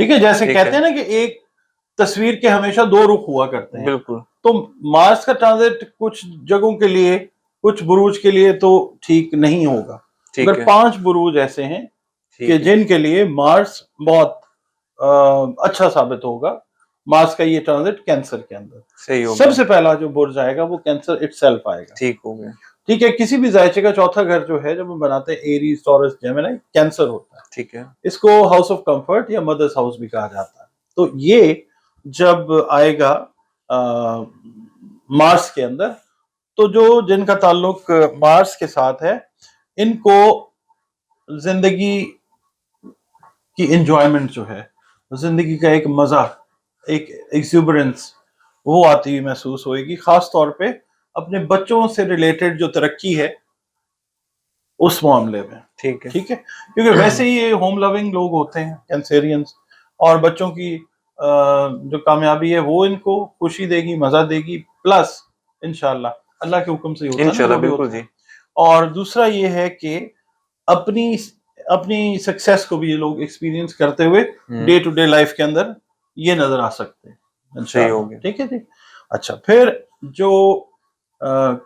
ٹھیک ہے, جیسے ٹھیک کہتے ہے. ہیں نا کہ ایک تصویر کے ہمیشہ دو رخ ہوا کرتے ہیں, بالکل تو مارس کا ٹرانزٹ کچھ جگہوں کے لیے, کچھ بروج کے لیے تو ٹھیک نہیں ہوگا. ٹھیک اگر ہے 5 بروج ایسے ہیں کہ ٹھیک ہے جن کے لیے مارس بہت اچھا ثابت ہوگا, مارس کا یہ ٹرانزٹ کینسر کے اندر, صحیح ہو سب گیا سے پہلا جو برج آئے گا وہ کینسر اٹ سیلف آئے گا. ٹھیک ہو گیا ٹھیک ہے, کسی بھی ذائچے کا چوتھا گھر جو ہے جب ہم بناتے ہیں ایریز ٹورس جیمنائی, کینسر ہوتا ہے. ٹھیک ہے اس کو ہاؤس آف کمفرٹ یا مدرس ہاؤس بھی کہا جاتا ہے. تو یہ جب آئے گا مارس کے اندر, تو جو جن کا تعلق مارس کے ساتھ ہے ان کو زندگی کی انجوائمنٹ جو ہے, زندگی کا ایک مزہ, ایک ایکزوبرنس وہ آتی ہوئی محسوس ہوئے گی, خاص طور پہ اپنے بچوں سے ریلیٹڈ جو ترقی ہے اس معاملے میں. ٹھیک ہے ٹھیک ہے, کیونکہ ویسے ہی یہ ہوم لونگ لوگ ہوتے ہیں کینسیرینز, اور بچوں کی جو کامیابی ہے وہ ان کو خوشی دے گی, مزہ دے گی, پلس انشاءاللہ اللہ کے حکم سے ہی ہوتا ہے نا انشاءاللہ جو بھی بالکل ہوتا ہے. جی اور دوسرا یہ ہے کہ اپنی سکسیس کو بھی یہ لوگ ایکسپیرینس کرتے ہوئے ڈے ٹو ڈے لائف کے اندر یہ نظر آ سکتے ہیں صحیح ہو انشاءاللہ. گیا ٹھیک ہے جی. اچھا, پھر جو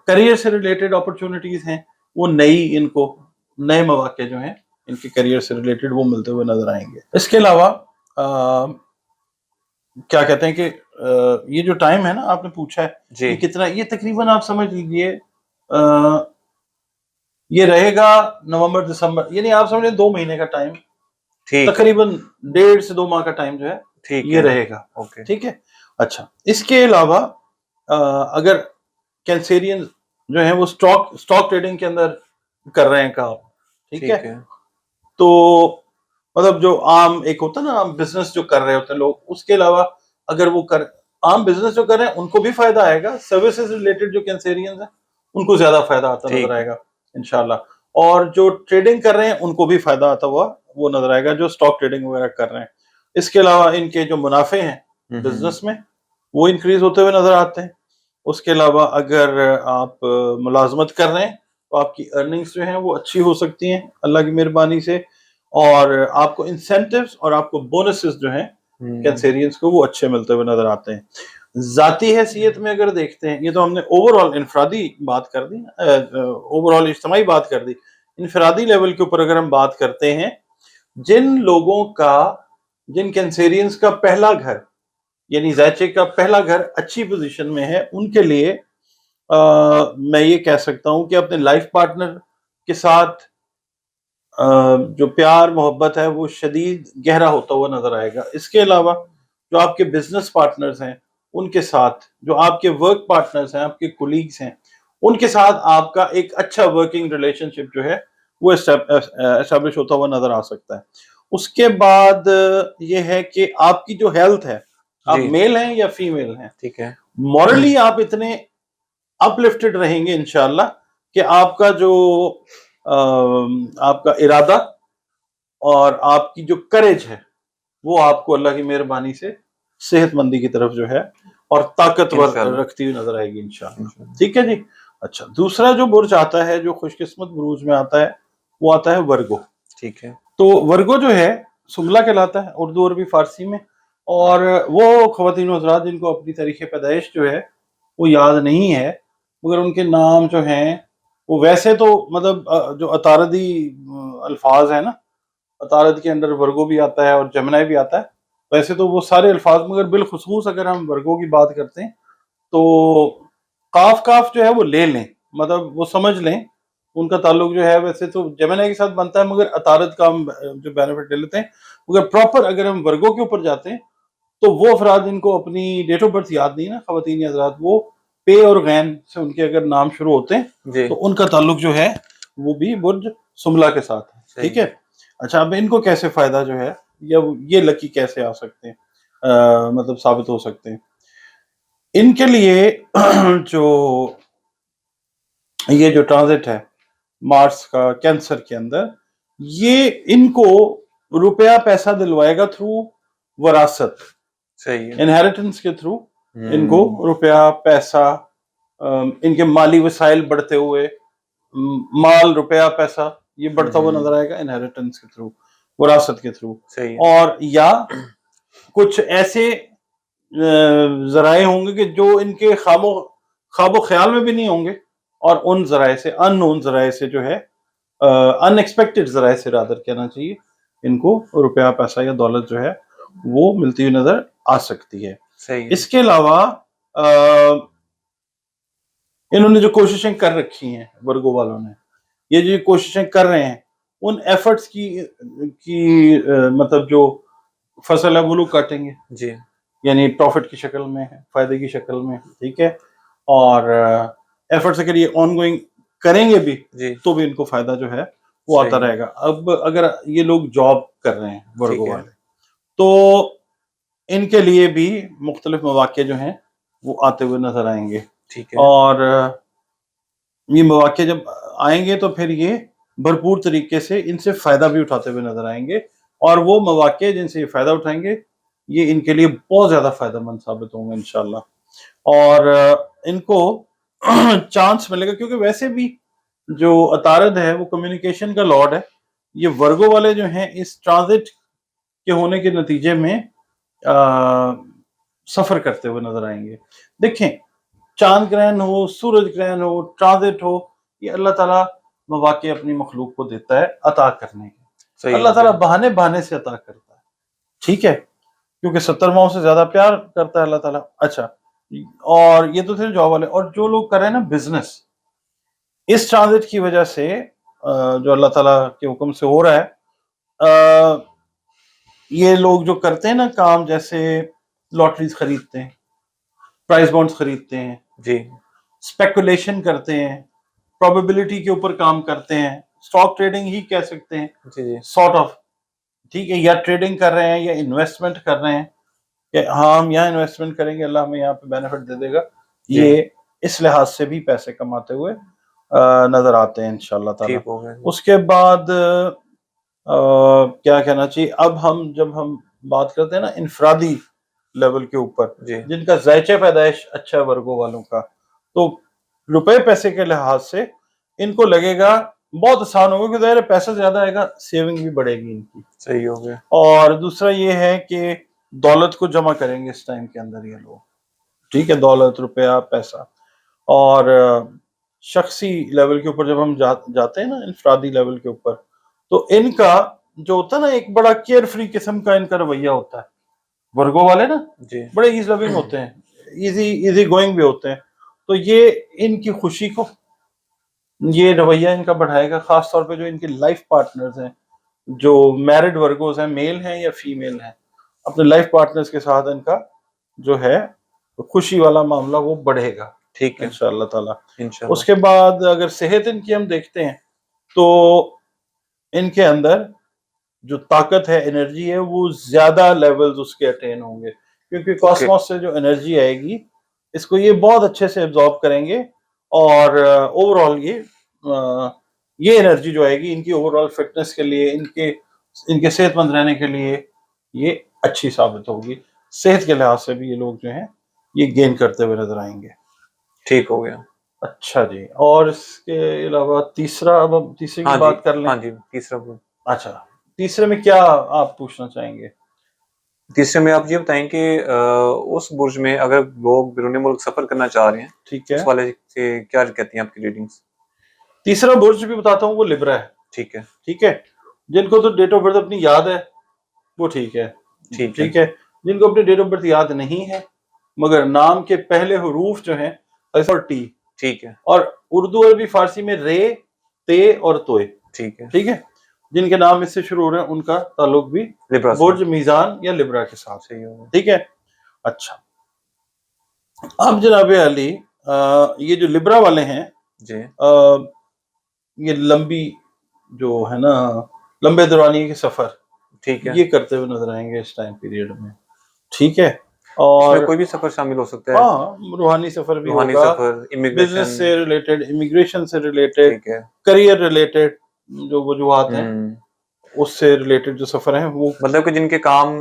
کریئر سے ریلیٹڈ اپرچونٹیز ہیں وہ ان کو نئے مواقع جو ہیں ان کے کریئر سے ریلیٹڈ وہ ملتے ہوئے نظر آئیں گے. اس کے علاوہ کیا کہتے ہیں کہ یہ جو ٹائم ہے نا آپ نے پوچھا ہے جی یہ کتنا, یہ تقریباً آپ سمجھ لیجیے یہ رہے گا نومبر دسمبر, یعنی آپ سمجھ لیں 2 مہینے کا ٹائم, ٹھیک ہے تقریباً 1.5 سے 2 ماہ کا ٹائم جو ہے ٹھیک یہ ہے رہے گا. اوکے ٹھیک ہے. اچھا, اس کے علاوہ اگر کینسیرین جو ہیں وہ اسٹاک ٹریڈنگ کے اندر کر رہے ہیں کام, ٹھیک ہے, تو مطلب جو عام ایک ہوتا ہے نا عام بزنس جو کر رہے ہوتے ہیں لوگ, اس کے علاوہ اگر وہ عام بزنس جو کر رہے ہیں ان کو بھی فائدہ آئے گا, سروسز ریلیٹڈ جو کینسیرینز ہیں ان کو زیادہ فائدہ آتا نظر آئے گا انشاءاللہ, اور جو ٹریڈنگ کر رہے ہیں ان کو بھی فائدہ آتا ہوا وہ نظر آئے گا جو اسٹاک ٹریڈنگ وغیرہ کر رہے ہیں. اس کے علاوہ ان کے جو منافع ہیں بزنس میں وہ انکریز ہوتے ہوئے نظر آتے ہیں. اس کے علاوہ اگر آپ ملازمت کر رہے ہیں تو آپ کی ارننگز جو ہیں وہ اچھی ہو سکتی ہیں اللہ کی مہربانی سے, اور آپ کو انسینٹیوز اور آپ کو بونسز جو ہیں کینسیرینز کو وہ اچھے ملتے ہوئے نظر آتے ہیں. ذاتی حیثیت میں اگر دیکھتے ہیں, یہ تو ہم نے اوور آل انفرادی بات کر دی, اوور آل اجتماعی بات کر دی. انفرادی لیول کے اوپر اگر ہم بات کرتے ہیں, جن کینسیرینز کا پہلا گھر یعنی ذائچے کا پہلا گھر اچھی پوزیشن میں ہے, ان کے لیے میں یہ کہہ سکتا ہوں کہ اپنے لائف پارٹنر کے ساتھ جو پیار محبت ہے وہ شدید گہرا ہوتا ہوا نظر آئے گا. اس کے علاوہ جو آپ کے بزنس پارٹنرز ہیں ان کے ساتھ, جو آپ کے ورک پارٹنرز ہیں, آپ کے کولیگز ہیں, ان کے ساتھ آپ کا ایک اچھا ورکنگ ریلیشن شپ جو ہے وہ اسٹیبلش ہوتا ہوا نظر آ سکتا ہے. اس کے بعد یہ ہے کہ آپ کی جو ہیلتھ ہے, آپ میل ہیں یا فیمیل ہیں, ٹھیک ہے, مورلی آپ اتنے اپ لفٹڈ رہیں گے انشاءاللہ کہ آپ کا جو آپ کا ارادہ اور آپ کی جو کریج ہے وہ آپ کو اللہ کی مہربانی سے صحت مندی کی طرف جو ہے اور طاقتور رکھتی ہوئی نظر آئے گی انشاءاللہ. ٹھیک ہے جی. اچھا, دوسرا جو برج آتا ہے جو خوش قسمت بروج میں آتا ہے وہ آتا ہے ورگو. ٹھیک ہے, تو ورگو جو ہے سملہ کہلاتا ہے اردو عربی فارسی میں, اور وہ خواتین و حضرات جن کو اپنی تاریخ پیدائش جو ہے وہ یاد نہیں ہے, مگر ان کے نام جو ہیں وہ ویسے تو مطلب جو عطاردی الفاظ ہیں نا, عطارد کے اندر ورگو بھی آتا ہے اور جمنائی بھی آتا ہے, ویسے تو وہ سارے الفاظ, مگر بالخصوص اگر ہم ورگو کی بات کرتے ہیں تو کاف جو ہے وہ لے لیں, مطلب وہ سمجھ لیں ان کا تعلق جو ہے ویسے تو جمنائی کے ساتھ بنتا ہے, مگر عطارد کا ہم جو بینیفٹ لے لیتے ہیں. مگر پراپر اگر ہم ورگو کے اوپر جاتے ہیں تو وہ افراد جن کو اپنی ڈیٹ آف برتھ یاد نہیں نا خواتین حضرات, وہ پے اور غین سے ان کے اگر نام شروع ہوتے ہیں تو ان کا تعلق جو ہے وہ بھی برج سملہ کے ساتھ ہے. ٹھیک ہے. اچھا, اب ان کو کیسے فائدہ جو ہے یا یہ لکی کیسے آ سکتے ہیں, مطلب ثابت ہو سکتے ہیں ان کے لیے یہ جو ٹرانزٹ ہے مارس کا کینسر کے اندر, یہ ان کو روپیہ پیسہ دلوائے گا تھرو وراثت, انہیریٹنس کے تھرو ان کو روپیہ پیسہ, ان کے مالی وسائل بڑھتے ہوئے, مال روپیہ پیسہ یہ بڑھتا ہوا نظر آئے گا انہیریٹنس کے تھرو, وراثت کے تھرو, اور یا کچھ ایسے ذرائع ہوں گے کہ جو ان کے خواب و خیال میں بھی نہیں ہوں گے، اور ان ذرائع سے، ان نون ذرائع سے جو ہے، ان ایکسپیکٹڈ ذرائع سے رادر کہنا چاہیے، ان کو روپیہ، پیسہ یا دولت جو ہے وہ ملتی ہوئی نظر آ سکتی ہے۔ صحیح ہے۔ اس کے علاوہ انہوں نے جو کوششیں کر رکھی ہیں، ورگو والوں نے، یہ جو کوششیں کر رہے ہیں، ان ایفرٹس کی مطلب جو فصل ہے وہ لوگ کاٹیں گے، جی یعنی پروفٹ کی شکل میں ہے، فائدے کی شکل میں، ٹھیک ہے، اور ایفرٹس اگر یہ آن گوئنگ کریں گے بھی جی تو بھی ان کو فائدہ جو ہے وہ آتا صحیح، رہے گا۔ اب اگر یہ لوگ جاب کر رہے ہیں ورگو ٹھیک ہے، والے، تو ان کے لیے بھی مختلف مواقع جو ہیں وہ آتے ہوئے نظر آئیں گے، ٹھیک ہے، اور یہ مواقع جب آئیں گے تو پھر یہ بھرپور طریقے سے ان سے فائدہ بھی اٹھاتے ہوئے نظر آئیں گے، اور وہ مواقع جن سے یہ فائدہ اٹھائیں گے یہ ان کے لیے بہت زیادہ فائدہ مند ثابت ہوں گے انشاءاللہ، اور ان کو چانس ملے گا، کیونکہ ویسے بھی جو عطارد ہے وہ کمیونیکیشن کا لارڈ ہے۔ یہ ورگو والے جو ہیں اس ٹرانزٹ کے ہونے کے نتیجے میں سفر کرتے ہوئے نظر آئیں گے۔ دیکھیں، چاند گرہن ہو، سورج گرہن ہو، ٹرانزٹ ہو، یہ اللہ تعالیٰ مواقع اپنی مخلوق کو دیتا ہے عطا کرنے کے۔ صحیح اللہ ہو تعالیٰ گیا، بہانے سے عطا کرتا ہے، ٹھیک ہے، کیونکہ 70 ماؤں سے زیادہ پیار کرتا ہے اللہ تعالیٰ۔ اچھا، اور یہ تو تھے جاب والے، اور جو لوگ کر رہے ہیں نا بزنس، اس ٹرانزٹ کی وجہ سے جو اللہ تعالیٰ کے حکم سے ہو رہا ہے، یہ لوگ جو کرتے ہیں نا کام، جیسے لاٹریز خریدتے ہیں، پرائز بانڈز خریدتے ہیں، جی اسپیکولیشن کرتے ہیں، پروبیبلٹی کے اوپر کام کرتے ہیں، اسٹاک ٹریڈنگ ہی کہہ سکتے ہیں جی جی سارٹ آف، ٹھیک ہے، یا ٹریڈنگ کر رہے ہیں یا انویسٹمنٹ کر رہے ہیں کہ ہاں ہم یہاں انویسٹمنٹ کریں گے، اللہ ہمیں یہاں پہ بینیفٹ دے دے گا، جی یہ اس لحاظ سے بھی پیسے کماتے ہوئے نظر آتے ہیں انشاءاللہ تعالیٰ۔ ٹھیک ہو گیا، اس کے بعد کیا کہنا چاہیے، اب جب ہم بات کرتے ہیں نا انفرادی لیول کے اوپر، جی جن کا ذائچہ پیدائش اچھا ہے ورگو والوں کا، تو روپے پیسے کے لحاظ سے ان کو لگے گا بہت آسان ہوگا، کہ ظاہر ہے پیسہ زیادہ آئے گا، سیونگ بھی بڑھے گی ان کی، صحیح ہو گیا، اور دوسرا یہ ہے کہ دولت کو جمع کریں گے اس ٹائم کے اندر یہ لوگ، ٹھیک ہے، دولت، روپیہ، پیسہ، اور شخصی لیول کے اوپر جب ہم جاتے ہیں نا انفرادی لیول کے اوپر، تو ان کا جو ہوتا ہے نا ایک بڑا کیئر فری قسم کا ان کا رویہ ہوتا ہے، ورگو والے نا جی بڑے ایز لونگ ہوتے ہیں، ایزی گوئنگ بھی ہوتے ہیں، تو یہ ان کی خوشی کو، یہ رویہ ان کا بڑھائے گا، خاص طور پہ جو ان کے لائف پارٹنرز ہیں، جو میرڈ ورگوز ہیں، میل ہیں یا فیمیل ہیں، اپنے لائف پارٹنرز کے ساتھ ان کا جو ہے خوشی والا معاملہ وہ بڑھے گا ٹھیک ہے انشاءاللہ تعالیٰ۔ انشاءاللہ، اس کے بعد اگر صحت ان کی ہم دیکھتے ہیں تو ان کے اندر جو طاقت ہے، انرجی ہے، وہ زیادہ لیولز اس کے اٹین ہوں گے، کیونکہ کاسموس سے جو انرجی آئے گی اس کو یہ بہت اچھے سے ایبزارب کریں گے، اور اوور آل یہ انرجی جو آئے گی ان کی اوور آل فٹنس کے لیے، ان کے صحت مند رہنے کے لیے یہ اچھی ثابت ہوگی، صحت کے لحاظ سے بھی یہ لوگ جو ہیں یہ گین کرتے ہوئے نظر آئیں گے۔ ٹھیک ہو گیا، اچھا جی، اور اس کے علاوہ تیسرا، اب ہم تیسرے کی بات کر لیں۔ ہاں جی، تیسرا گروپ، اچھا، تیسرے میں کیا آپ پوچھنا چاہیں گے؟ تیسرے میں آپ یہ بتائیں کہ اس برج میں اگر لوگ بیرون ملک سفر کرنا چاہ رہے ہیں، ٹھیک ہے، اس والے سے کیا کہتی ہیں آپ کی ریڈنگز؟ تیسرا برج بھی بتاتا ہوں، وہ لبرا ہے، ٹھیک ہے ٹھیک ہے، جن کو تو ڈیٹ آف برتھ اپنی یاد ہے وہ ٹھیک ہے، ٹھیک ہے ٹھیک ہے، جن کو اپنی ڈیٹ آف برتھ یاد نہیں ہے مگر نام کے پہلے حروف جو ہیں ایس اور ٹی، ٹھیک ہے اور اردو عربی فارسی میں رے، تے اور توئے، ٹھیک ہے، ٹھیک ہے، جن کے نام اس سے شروع ہو رہے ہیں ان کا تعلق بھی لبرا سے، برج میزان یا لبرا کے ساتھ، صحیح ہوگا، ٹھیک ہے۔ اچھا، اب جناب علی، یہ جو لبرا والے ہیں، جی یہ لمبی جو ہے نا لمبے دورانیے کے سفر ٹھیک ہے، یہ کرتے ہوئے نظر آئیں گے اس ٹائم پیریڈ میں، ٹھیک ہے، اس میں اور کوئی بھی سفر شامل ہو سکتا ہے، ہاں روحانی سفر بھی روحانی ہوگا، سفر، بزنس امیگریشن، سے ریلیٹڈ، امیگریشن سے ریلیٹڈ، ٹھیک ہے، کریئر ریلیٹڈ جو وجوہات ہیں ہم، اس سے ریلیٹڈ جو سفر ہیں وہ، مطلب کہ جن کے کام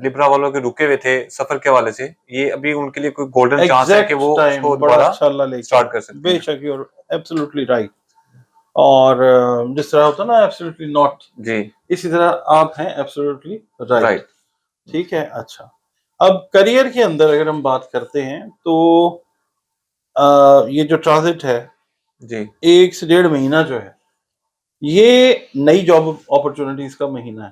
لبرا والوں کے رکے ہوئے تھے سفر کے حوالے سے، یہ ابھی ان کے لیے کوئی گولڈن چانس ہے کہ ایگزیکٹ وہ اس ٹائم کو بڑا دوبارہ اچھا اللہ لے سٹارٹ کر کے، سکتے بے ہیں، شک یو ایبسولوٹلی رائٹ، اور جس طرح ہوتا ہے نا ایبسولوٹلی ناٹ، جی اسی طرح آپ ہیں ایبسولوٹلی رائٹ، رائٹ، ٹھیک ہے. اچھا, اب کریئر کے اندر اگر ہم بات کرتے ہیں تو یہ جو ٹرانزٹ ہے جی 1 سے 1.5 مہینہ جو ہے یہ نئی جاب اپرچونٹیز کا مہینہ ہے.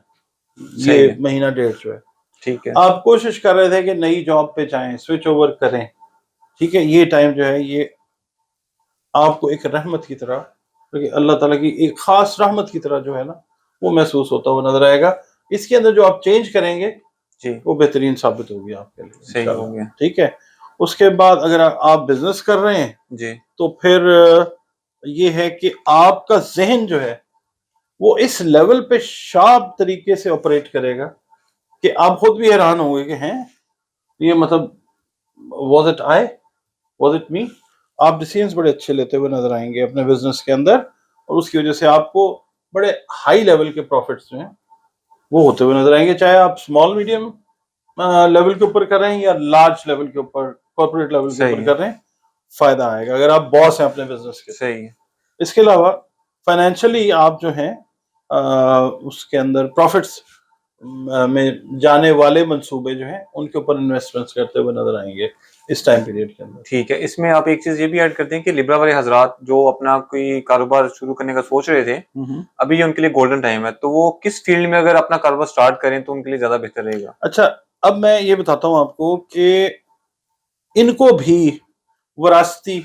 صحیح یہ ہے. مہینہ 1.5 جو ہے ٹھیک ہے. آپ کوشش کر رہے تھے کہ نئی جاب پہ جائیں, سوئچ اوور کریں. ٹھیک ہے, یہ ٹائم جو ہے یہ آپ کو ایک رحمت کی طرح, اللہ تعالیٰ کی ایک خاص رحمت کی طرح جو ہے نا وہ محسوس ہوتا ہوا نظر آئے گا. اس کے اندر جو آپ چینج کریں گے جی وہ بہترین ثابت ہوگی آپ کے لیے صحیح ہو انشاءاللہ. گیا. ٹھیک ہے, اس کے بعد اگر آپ بزنس کر رہے ہیں جی تو پھر یہ ہے کہ آپ کا ذہن جو ہے وہ اس لیول پہ شارپ طریقے سے آپریٹ کرے گا کہ آپ خود بھی حیران ہوں گے کہ ہیں یہ مطلب was it I, was it me. آپ ڈیسیژنز بڑے اچھے لیتے ہوئے نظر آئیں گے اپنے بزنس کے اندر, اور اس کی وجہ سے آپ کو بڑے ہائی لیول کے پروفٹس جو ہیں وہ ہوتے ہوئے نظر آئیں گے, چاہے آپ اسمال میڈیم لیول کے اوپر کر رہے ہیں یا لارج لیول کے اوپر, کارپوریٹ لیول کے صحیح اوپر ہے. کر رہے ہیں. فائدہ آئے گا اگر آپ باس ہیں اپنے بزنس کے. صحیح ہے. اس کے علاوہ فائنینشلی آپ جو ہیں اس کے اندر پروفٹس میں جانے والے منصوبے جو ہیں ان کے اوپر انویسٹمنٹس کرتے ہوئے نظر آئیں گے اس ٹائم پیریڈ کے اندر. ٹھیک ہے, اس میں آپ ایک چیز یہ بھی ایڈ کرتے ہیں کہ لبرا والے حضرات جو اپنا کوئی کاروبار شروع کرنے کا سوچ رہے تھے, ابھی یہ ان کے لیے گولڈن ٹائم ہے, تو وہ کس فیلڈ میں اگر اپنا کاروبار سٹارٹ کریں تو ان کے لیے زیادہ بہتر رہے گا؟ اچھا, اب میں یہ بتاتا ہوں آپ کو کہ ان کو بھی وراثتی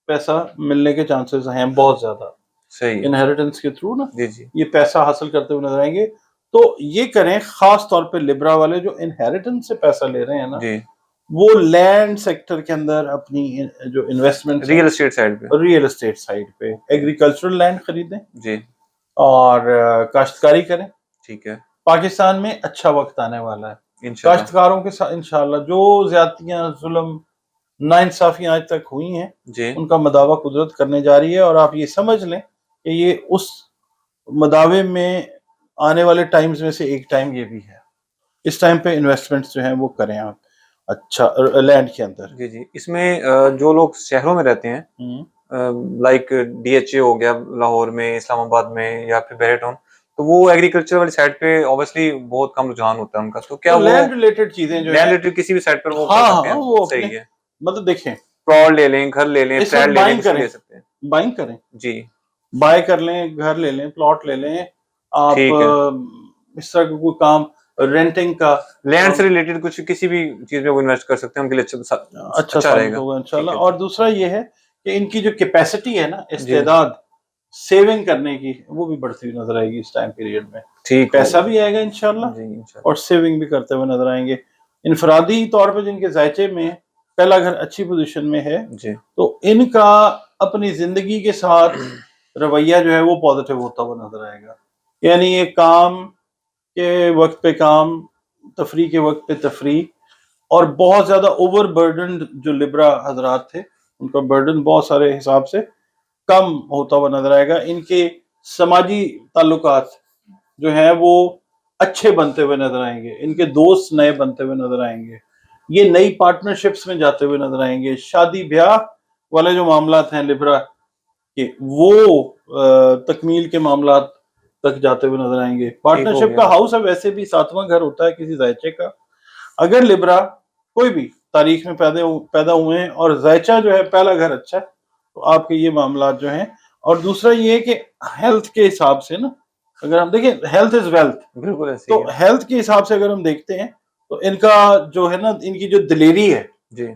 پیسہ ملنے کے چانسز ہیں بہت زیادہ. صحیح ہے. انہیریٹنس کے تھرو نا جی جی یہ پیسہ حاصل کرتے ہوئے نظر آئیں گے. تو یہ کریں خاص طور پہ لبرا والے جو انہیریٹنس سے پیسہ لے رہے ہیں نا, جی وہ لینڈ سیکٹر کے اندر اپنی جو انویسٹمنٹ ریئل اسٹیٹ سائڈ پہ. ریئل اسٹیٹ سائڈ پہ ایگریکلچرل لینڈ خریدیں جی اور کاشتکاری کریں. ٹھیک ہے پاکستان میں اچھا وقت آنے والا ہے انشاءاللہ. کاشتکاروں کے ساتھ انشاءاللہ. جو زیادتیاں ظلم ناانصافیاں آج تک ہوئی ہیں جی ان کا مداوع قدرت کرنے جا رہی ہے, اور آپ یہ سمجھ لیں کہ یہ اس مداوع میں آنے والے ٹائمز میں سے ایک ٹائم یہ بھی ہے. اس ٹائم پہ انویسٹمنٹس جو ہیں وہ کریں آپ اچھا لینڈ کے اندر. جی جی اس میں جو لوگ شہروں میں رہتے ہیں لائک ڈی ایچ اے ہو گیا لاہور میں, اسلام آباد میں یا پھر بیریٹون, تو وہ ایگریکلچر والی سائڈ پہ اوبیسلی بہت کم رجحان ہوتا ہے ان کا, تو کیا وہ لینڈ ریلیٹڈ چیزیں جو لینڈ ہیں ریلیٹڈ کسی بھی سائڈ پر وہ کر ہاں سکتے ہاں ہیں؟ وہ اپنے صحیح ہے. مطلب دیکھیں پلاٹ لے لیں, گھر لے لیں, اس فلیٹ وقت لے لیں, بائنگ کچھ بھی کریں, لے سکتے ہیں. بائنگ کریں, جی بائی کر لیں, گھر لے لیں, پلاٹ لے لیں آپ. ٹھیک ہے. اس طرح کا کوئی کام رینٹنگ کا لینڈ سے ریلیٹڈ کچھ کسی بھی چیز میں وہ انویسٹ کر سکتے ہیں, ان کے لیے اچھا اچھا رہے ثابت گا. ہوگا انشاءاللہ. ٹھیک ہے. اور دوسرا یہ ہے کہ ان کی جو کیپیسٹی ہے نا, جی استعداد سیونگ کرنے کی, وہ بھی بڑھتی ہوئی نظر آئے گی اس ٹائم پیریڈ میں. ٹھیک پیسہ بھی آئے گا انشاءاللہ جی انشاءاللہ. اور سیونگ بھی کرتے ہوئے نظر آئیں گے. انفرادی طور پہ جن کے ذائچے میں پہلا گھر اچھی پوزیشن میں ہے جی تو ان کا اپنی زندگی کے ساتھ رویہ جو ہے وہ پازیٹیو ہوتا ہوا نظر آئے گا. یعنی یہ کام کے وقت پہ کام, تفریح کے وقت پہ تفریح, اور بہت زیادہ اوور برڈنڈ جو لبرا حضرات تھے ان کا برڈن بہت سارے حساب سے کم ہوتا ہوا نظر آئے گا. ان کے سماجی تعلقات جو ہیں وہ اچھے بنتے ہوئے نظر آئیں گے, ان کے دوست نئے بنتے ہوئے نظر آئیں گے, یہ نئی پارٹنرشپس میں جاتے ہوئے نظر آئیں گے. شادی بیاہ والے جو معاملات ہیں لبرا کے وہ تکمیل کے معاملات تک جاتے ہوئے نظر آئیں گے. پارٹنرشپ کا ہاؤس ہے ویسے بھی 7واں گھر ہوتا ہے کسی ذائچے کا. اگر لبرا کوئی بھی تاریخ میں پیدا ہوئے ہیں اور ذائچہ جو ہے پہلا گھر اچھا ہے تو آپ کے یہ معاملات جو ہیں. اور دوسرا یہ کہ ہیلتھ کے حساب سے نا, اگر ہم دیکھیں ہیلتھ از ویلتھ, بالکل ایسے تو ہی ہے. ہیلتھ کے حساب سے اگر ہم دیکھتے ہیں تو ان کا جو ہے نا, ان کی جو دلیری ہے, جی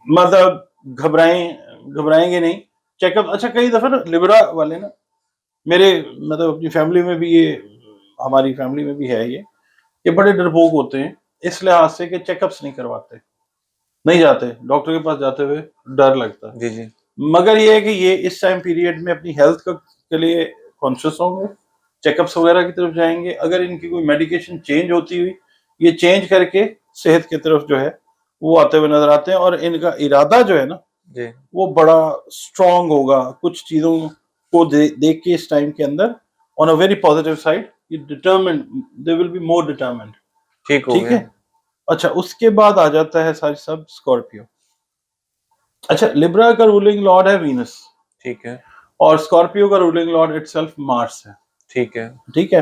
مطلب گھبرائیں گے نہیں. چیک اپ, اچھا کئی دفعہ نا لبرا والے نا, میرے مطلب اپنی فیملی میں بھی, یہ ہماری فیملی میں بھی ہے یہ بڑے ڈرپوک ہوتے ہیں اس لحاظ سے کہ چیک اپس نہیں کرواتے, نہیں جاتے ڈاکٹر کے پاس, جاتے ہوئے ڈر لگتا ہے. جی جی مگر یہ ہے کہ یہ اس ٹائم پیریڈ میں اپنی ہیلتھ کے لیے کانشیس ہوں گے, چیک اپس وغیرہ کی طرف جائیں گے. اگر ان کی کوئی میڈیکیشن چینج ہوتی ہوئی, یہ چینج کر کے صحت کی طرف جو ہے وہ آتے ہوئے نظر آتے ہیں. اور ان کا ارادہ جو ہے نا جی وہ بڑا اسٹرانگ ہوگا. کچھ چیزوں کو دیکھ کے اس ٹائم کے اندر on a very positive side, یہ determined, they will be more determined. ٹھیک ہو ٹھیک گیا. ہے. اچھا اس کے بعد آ جاتا ہے ساری سب اسکارپیو. اچھا لبرا کا رولنگ لارڈ ہے وینس, ٹھیک ہے اور اسکارپیو کا رولنگ لارڈ اٹ سیلف مارس ہے. ٹھیک ہے. ٹھیک ہے.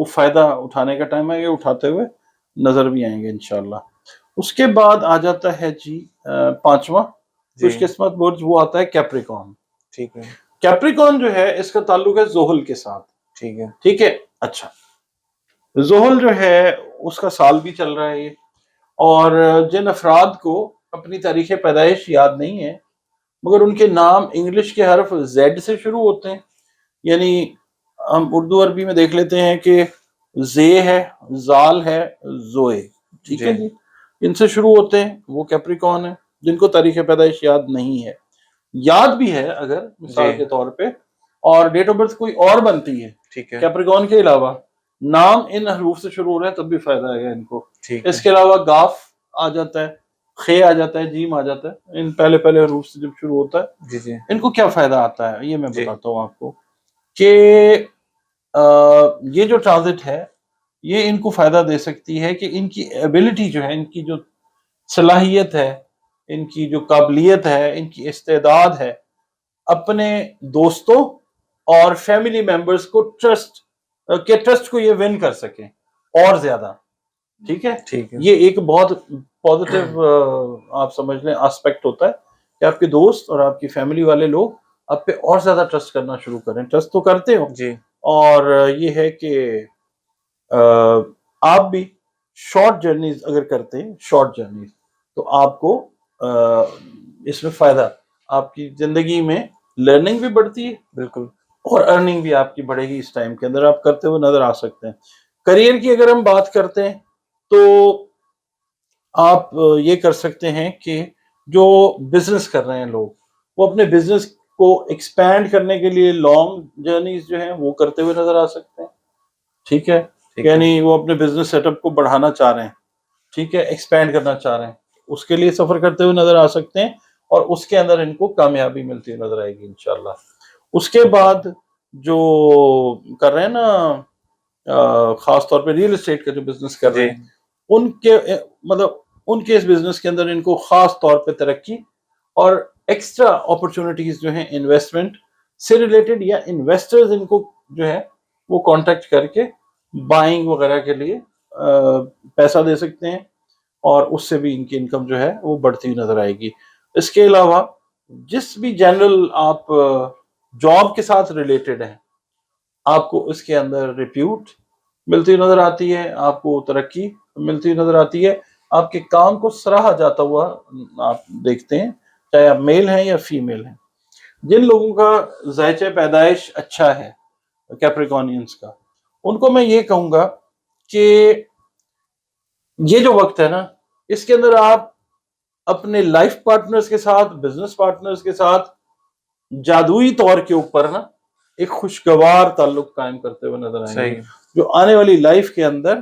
وہ فائدہ اٹھانے کا ٹائم آئے گا, اٹھاتے ہوئے نظر بھی آئیں گے انشاءاللہ. اس کے بعد آ جاتا ہے جی پانچواں خوش قسمت برج, وہ آتا ہے کیپریکون. ٹھیک ہے. کیپریکون جو ہے اس کا تعلق ہے زحل کے ساتھ. ٹھیک ہے. ٹھیک ہے. اچھا, زحل جو ہے اس کا سال بھی چل رہا ہے یہ, اور جن افراد کو اپنی تاریخ پیدائش یاد نہیں ہے مگر ان کے نام انگلش کے حرف زیڈ سے شروع ہوتے ہیں, یعنی ہم اردو عربی میں دیکھ لیتے ہیں کہ زے ہے, زال ہے, زوئے, ٹھیک ہے جی, ان سے شروع ہوتے ہیں, وہ کیپریکون ہیں. جن کو تاریخ پیدائش یاد نہیں ہے, یاد بھی ہے اگر مثال کے طور پہ, اور ڈیٹ آف برتھ کوئی اور بنتی ہے ٹھیک ہے. کیپریکون کے علاوہ, نام ان حروف سے شروع ہو رہے ہیں تب بھی فائدہ آئے گا ان کو. ٹھیک اس کے علاوہ گاف آ جاتا ہے, خے آ جاتا ہے, جیم آ جاتا ہے, ان پہلے پہلے حروف سے جب شروع ہوتا ہے. جی جی. ان کو کیا فائدہ آتا ہے یہ میں بتاتا ہوں آپ کو, کہ یہ جو ٹرانزٹ ہے یہ ان کو فائدہ دے سکتی ہے کہ ان کی ایبلٹی جو ہے, ان کی جو صلاحیت ہے, ان کی جو قابلیت ہے, ان کی استعداد ہے, اپنے دوستوں اور فیملی ممبرز کو ٹرسٹ کو یہ ون کر سکیں اور زیادہ. ٹھیک ہے. ٹھیک ہے. یہ ایک بہت پازیٹیو آپ سمجھ لیں آسپیکٹ ہوتا ہے کہ آپ کے دوست اور آپ کی فیملی والے لوگ آپ پہ اور زیادہ ٹرسٹ کرنا شروع کریں. ٹرسٹ تو کرتے ہو جی. اور یہ ہے کہ آپ بھی شارٹ جرنیز اگر کرتے ہیں, شارٹ جرنیز, تو آپ کو اس میں فائدہ, آپ کی زندگی میں لرننگ بھی بڑھتی ہے بالکل, اور ارننگ بھی آپ کی بڑھے گی. اس ٹائم کے اندر آپ کرتے ہوئے نظر آ سکتے ہیں. کریئر کی اگر ہم بات کرتے ہیں تو آپ یہ کر سکتے ہیں کہ جو بزنس کر رہے ہیں لوگ, وہ اپنے بزنس کو ایکسپینڈ کرنے کے لیے لانگ جرنیز جو ہیں وہ کرتے ہوئے نظر آ سکتے ہیں. ٹھیک ہے. یعنی وہ اپنے بزنس سیٹ اپ کو بڑھانا چاہ رہے ہیں, ٹھیک ہے, ایکسپینڈ کرنا چاہ رہے ہیں, اس کے لیے سفر کرتے ہوئے نظر آ سکتے ہیں, اور اس کے اندر ان کو کامیابی ملتی ہوئی نظر آئے گی انشاءاللہ. اس کے بعد جو کر رہے ہیں نا خاص طور پہ ریئل اسٹیٹ کا جو بزنس کر رہے ہیں, ان کے مطلب ان کے اس بزنس کے اندر ان کو خاص طور پہ ترقی اور ایکسٹرا اپرچونٹیز جو ہیں انویسٹمنٹ سے ریلیٹڈ, یا انویسٹرز ان کو جو ہے وہ کانٹیکٹ کر کے بائنگ وغیرہ کے لیے پیسہ دے سکتے ہیں, اور اس سے بھی ان کی انکم جو ہے وہ بڑھتی ہوئی نظر آئے گی. اس کے علاوہ جس بھی جنرل آپ جاب کے ساتھ ریلیٹڈ ہیں, آپ کو اس کے اندر ریپیوٹ ملتی ہوئی نظر آتی ہے, آپ کو ترقی ملتی ہوئی نظر آتی ہے, آپ کے کام کو سراہا جاتا ہوا آپ دیکھتے ہیں, چاہے آپ میل ہیں یا فیمیل ہیں. جن لوگوں کا ذائقہ پیدائش اچھا ہے کیپریکونینز کا, ان کو میں یہ کہوں گا کہ یہ جو وقت ہے نا, اس کے اندر آپ اپنے لائف پارٹنرز کے ساتھ, بزنس پارٹنرز کے ساتھ جادوئی طور کے اوپر نا ایک خوشگوار تعلق قائم کرتے ہوئے نظر آئیں گے, جو آنے والی لائف کے اندر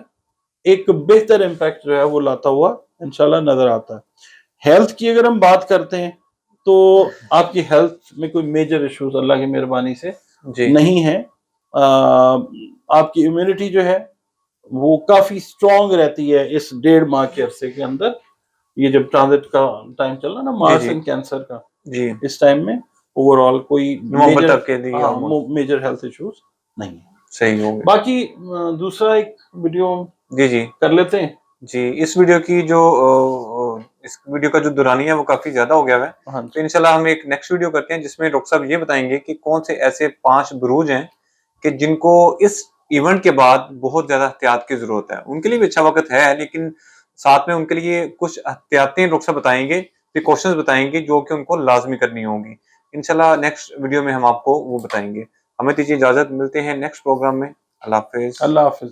ایک بہتر امپیکٹ جو ہے وہ لاتا ہوا انشاءاللہ نظر آتا ہے. ہیلتھ کی اگر ہم بات کرتے ہیں تو آپ کی ہیلتھ میں کوئی میجر ایشوز اللہ کی مہربانی سے نہیں ہے. آپ کی امیونٹی جو ہے وہ کافی سٹرونگ رہتی ہے اس 1.5 ماہ کے عرصے کے اندر. یہ جب ٹرانزٹ کا ٹائم چل رہا نا مارس اینڈ کینسر کا, اس ٹائم میں اوور آل کوئی میجر ہیلتھ ایشوز نہیں ہے. صحیح ہو گیا. باقی دوسرا ایک ویڈیو جی کر لیتے ہیں. جی, اس ویڈیو کی جو اس ویڈیو کا جو دورانیہ ہے وہ کافی زیادہ ہو گیا ہے, تو انشاءاللہ ہم ایک نیکسٹ ویڈیو کرتے ہیں جس میں ڈاکٹر صاحب یہ بتائیں گے کہ کون سے ایسے 5 بروج ہیں کہ جن کو اس ایونٹ کے بعد بہت زیادہ احتیاط کی ضرورت ہے. ان کے لیے بھی اچھا وقت ہے, لیکن ساتھ میں ان کے لیے کچھ احتیاطیں ڈاکٹر صاحب بتائیں گے, پریکاشنز بتائیں گے جو کہ ان کو لازمی کرنی ہوں گی. انشاءاللہ نیکسٹ ویڈیو میں ہم آپ کو وہ بتائیں گے. ہمیں دیجیے اجازت, ملتے ہیں نیکسٹ پروگرام میں. اللہ حافظ. اللہ حافظ.